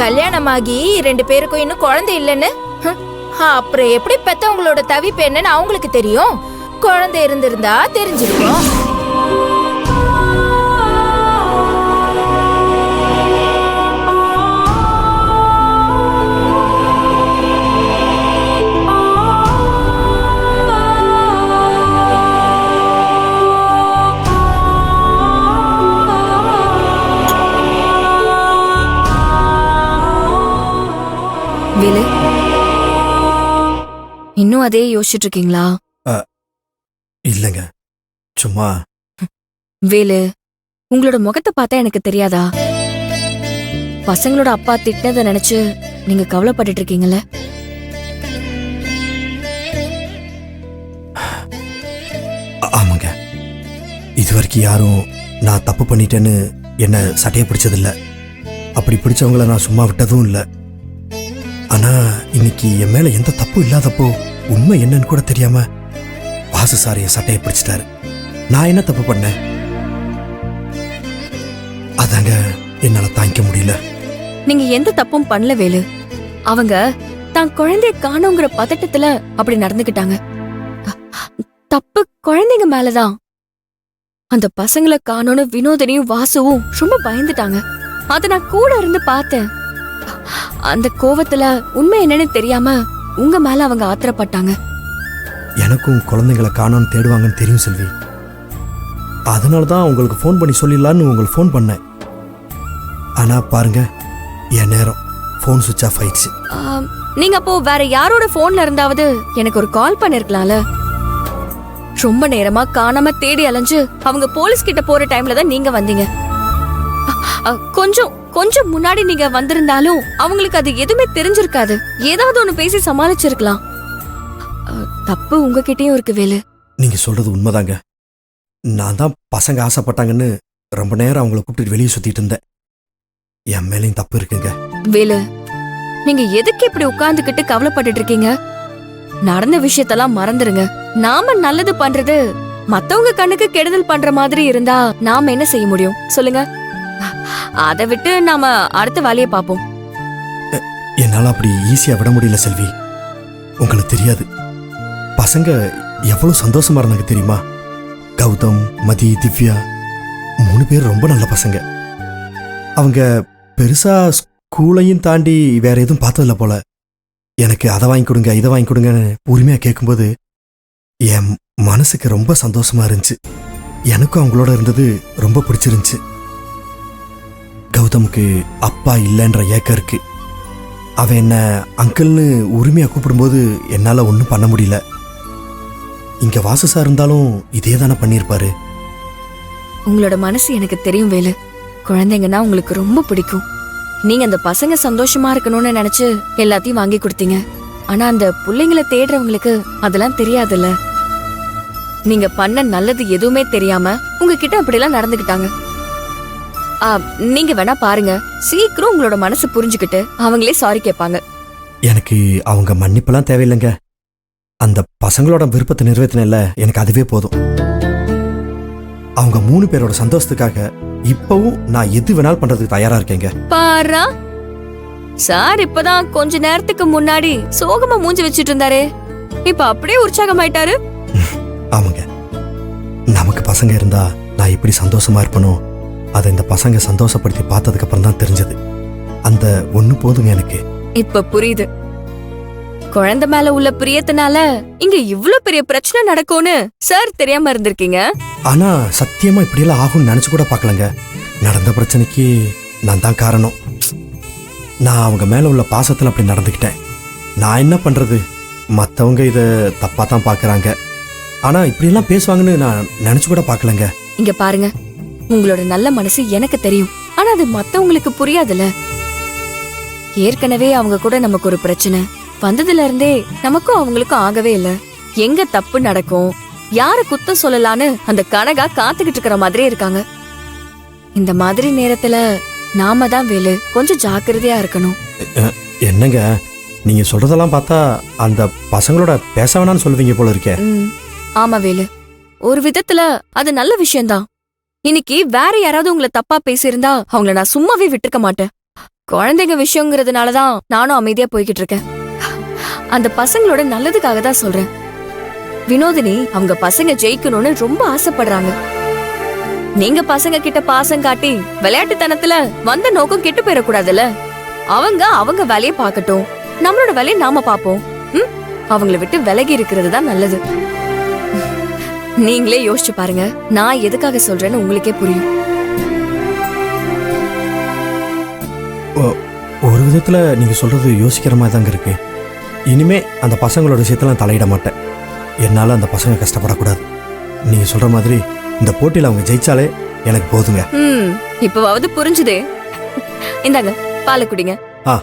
கல்யாணமாகி 2 பேருக்கும் இன்னும் குழந்தை இல்லைன்னு அப்புறம் எப்படி பெத்தவங்களோட தவிப்பு என்னன்னு அவங்களுக்கு தெரியும். குழந்தை இருந்திருந்தா தெரிஞ்சிருக்கும். வேலு, இன்னும் அதே யோசிச்சுட்டு இருக்கீங்களா? இல்லங்க, சும்மா. வேலு, உங்களோட முகத்தை பார்த்தா எனக்கு தெரியாதா? பசங்களோட அப்பா திட்டினதை நினைச்சு நீங்க கவலைப்பட்டுட்டு இருக்கீங்கல்ல? ஆமாங்க, இதுவரைக்கும் யாரும் நான் தப்பு பண்ணிட்டேன்னு என்ன சட்டையை பிடிச்சதில்ல. அப்படி பிடிச்சவங்கள நான் சும்மா விட்டதும் இல்லை. ஆனா இன்னைக்கு என் மேல எந்த தப்பும் இல்லாதப்போ உண்மை என்னன்னு கூட தெரியாம வாசு சார் என் சட்டையை பிடிச்சிட்டாரு. நான் என்ன தப்பு பண்ணேன்? அதாங்க என்னால தாங்கிக்க முடியல. நீங்க எந்த தப்பும் பண்ணல வேலு. அவங்க தான் குழந்தைய காணோங்கிற பதட்டத்துல அப்படி நடந்துக்கிட்டாங்க. தப்பு குழந்தைங்க மேலதான். அந்த பசங்களை காணோன்னு வினோதனையும் வாசுவும் ரொம்ப பயந்துட்டாங்க. அத நான் கூட இருந்து பார்த்தேன். அந்த கோவத்துல உண்மை என்னன்னு தெரியாம உங்க மேல அவங்க ஆத்திரப்பட்டாங்க. எனக்கும் குழந்தைங்களை காணோன்னு தேடுவாங்கன்னு தெரியும் செல்வி. அதனாலதான் உங்களுக்கு ஃபோன் பண்ணி சொல்லிடலான்னு உங்களுக்கு ஃபோன் பண்ணேன். ஆனா பாருங்க, என் நேரம் ஃபோன் சுவிட்ச் ஆஃப் ஆயிடுச்சு. நீங்க அப்போ வேற யாரோட போன்ல இருந்தாவது எனக்கு ஒரு கால் பண்ணிருக்கலாம்ல. ரொம்ப நேரமா காணாம தேடி அலைஞ்சு அவங்க போலீஸ் கிட்ட போற டைம்ல தான் நீங்க வந்தீங்க. கொஞ்சம் முன்னாடி நீங்க வந்திருந்தாலும் அவங்களுக்கு அது எதுவுமே தெரிஞ்சிருக்காது. ஏதாவது ஒண்ணு பேசி சமாளிச்சிருக்கலாம். தப்பு உங்ககிட்டயும் இருக்கு வேலு. நீங்க சொல்றது உண்மைதாங்க. நான் தான் பசங்க ஆசைப்பட்டாங்கன்னு ரொம்ப நேரம் அவங்கள கூப்பிட்டு வெளியே சுத்திட்டு இருந்தேன். என் மேலையும் தப்பு இருக்குங்க. வேலு, நீங்க எதுக்கு இப்படி உட்கார்ந்துகிட்டு கவலைப்பட்டுட்டு இருக்கீங்க? நடந்த விஷயத்தெல்லாம் மறந்துருங்க. நாம நல்லது பண்றது மத்தவங்க கண்ணுக்கு கெடுதல் பண்ற மாதிரி இருந்தா நாம என்ன செய்ய முடியும் சொல்லுங்க? அதை விட்டு நாம அடுத்த வேலையை பார்ப்போம். என்னால அப்படி ஈஸியா விட முடியல செல்வி. உங்களுக்கு தெரியாது, பசங்க எவ்வளவு சந்தோஷமா இருந்தாங்க தெரியுமா? கௌதம், மதி, திவ்யா 3 பேர் ரொம்ப நல்ல பசங்க. அவங்க பெருசா ஸ்கூலையும் தாண்டி வேற எதுவும் பார்த்ததில்ல போல. எனக்கு அதை வாங்கி கொடுங்க இதை வாங்கி கொடுங்கன்னு உரிமையா கேட்கும்போது என் மனசுக்கு ரொம்ப சந்தோஷமா இருந்துச்சு. எனக்கும் அவங்களோட இருந்தது ரொம்ப பிடிச்சிருந்துச்சு. கௌதமுக்கு அப்பா இல்லைன்ற ஏக்கம் இருக்கு. அவன் என்ன அங்கிள்னு உரிமையா கூப்பிடும்போது என்னால ஒன்றும் பண்ண முடியல. இங்க வாசு சார் இருந்தாலும் இதே தானே பண்ணியிருப்பாரு. உங்களோட மனசு எனக்கு தெரியும் வேலு. குழந்தைங்கன்னா உங்களுக்கு ரொம்ப பிடிக்கும். நீங்க அந்த பசங்க சந்தோஷமா இருக்கணும்னு நினைச்சு எல்லாத்தையும் வாங்கி கொடுத்தீங்க. ஆனா அந்த பிள்ளைங்களை தேடுறவங்களுக்கு அதெல்லாம் தெரியாதுல்ல. நீங்க பண்ண நல்லது எதுவுமே தெரியாம உங்ககிட்ட அப்படிலாம் நடந்துக்கிட்டாங்க. நீங்க வேணா பாருங்க, சீக்கிரம் உங்களோட மனசு புரிஞ்சுக்கிட்டு அவங்களே சாரி கேட்பாங்க. எனக்கு அவங்க மன்னிப்பெல்லாம் தேவையில்லைங்க. அந்த பசங்களோட விருப்பத்தை நிறைவேற்றினல எனக்கு அதுவே போதும். அவங்க 3 பேரோட சந்தோஷத்துக்காக இப்பவும் நான் எது வேணாலும் பண்றதுக்கு தயாரா இருக்கேங்க. பாரா சார் இப்பதான் கொஞ்ச நேரத்துக்கு முன்னாடி சோகமா மூஞ்சி வச்சிட்டு இருந்தாரு, இப்ப அப்படியே உற்சாகமாயிட்டாரு. ஆமாங்க, நமக்கு பசங்க இருந்தா நான் எப்படி சந்தோஷமா இருப்பனோ அதை இந்த பசங்க சந்தோஷப்படுத்தி பார்த்ததுக்கு அப்புறம் தான் தெரிஞ்சது. அந்த ஒண்ணு போதுங்க எனக்கு. இப்ப புரியுது. குழந்தை மேல உள்ள பிரியத்தினால இங்க இவ்ளோ பெரிய பிரச்சனை நடக்கும்னு சார் தெரியாம இருந்திருக்கீங்க. ஆனா சத்தியமா இப்படியெல்லாம் ஆகும்னு நினைச்சு கூட பார்க்கலங்க. நடந்த பிரச்சனைக்கு நான் தான் காரணம். நான் அவங்க மேல உள்ள பாசத்துல அப்படி நடந்துக்கிட்டேன். நான் என்ன பண்றது? மத்தவங்க இத தப்பா தான் பாக்குறாங்க. ஆனா இப்படியெல்லாம் பேசுவாங்கன்னு நான் நினைச்சு கூட பார்க்கலங்க. இங்க பாருங்க, உங்களோட நல்ல மனசு எனக்கு தெரியும். ஆனா அது மத்தவங்களுக்கு புரியாதுல. ஏற்கனவே அவங்க கூட நமக்கு ஒரு பிரச்சனை வந்ததுல இருந்தே நமக்கும் அவங்களுக்கும் ஆகவே இல்ல. எங்க தப்பு நடக்கும், யார குத்தம் சொல்லலான்னு அந்த கனகா காத்துக்கிட்டு இருக்கிற மாதிரி இருக்காங்க. இந்த மாதிரி நேரத்துல நாம தான் வேலு கொஞ்சம் ஜாக்கிரதையா இருக்கணும். என்னங்க நீங்க சொல்றதெல்லாம் பார்த்தா அந்த பசங்களோட பேச வேணாம்னு சொல்லுவீங்க போல இருக்கே. ஆமா வேலு, ஒரு விதத்துல அது நல்ல விஷயம்தான். இன்னைக்கு வேற யாராவது உங்களை தப்பா பேசியிருந்தா அவங்கள நான் சும்மாவே விட்டுருக்க மாட்டேன். குழந்தைங்க விஷயங்கிறதுனாலதான் நானும் அமைதியா போய்கிட்டு இருக்கேன். அந்த பசங்களோட நல்லதுக்காக தான் சொல்றேன். வினோதினி அவங்க பசங்க ஜெயிக்கணும்னு ரொம்ப ஆசைப்படுறாங்க. நீங்க பசங்க கிட்ட பாசம் காட்டி விளையாட்டுத்தனத்துல வந்த நோக்கம் கெட்டு போயிடக்கூடாதுல்ல. அவங்க வேலையை பார்க்கட்டும், நம்மளோட வேலையை நாம பாப்போம். அவங்கள விட்டு விலகி இருக்கிறது தான் நல்லது. நீங்களே யோசிச்சு பாருங்க, நான் எதுக்காக சொல்றேன்னு உங்களுக்கே புரியும். ஒரு விதத்துல நீங்க சொல்றது யோசிக்கிற மாதிரி தாங்க இருக்கு. இனிமே அந்த பசங்களோட விஷயத்துல நான் தலையிட மாட்டேன். என்னால அந்த பசங்க கஷ்டப்படக்கூடாது. நீங்க சொல்ற மாதிரி இந்த போட்டியில அவங்க ஜெயிச்சாலே எனக்கு போதுங்க. இப்பவாவது புரிஞ்சுதே. இந்தாங்க பாலை குடிங்க. ஆ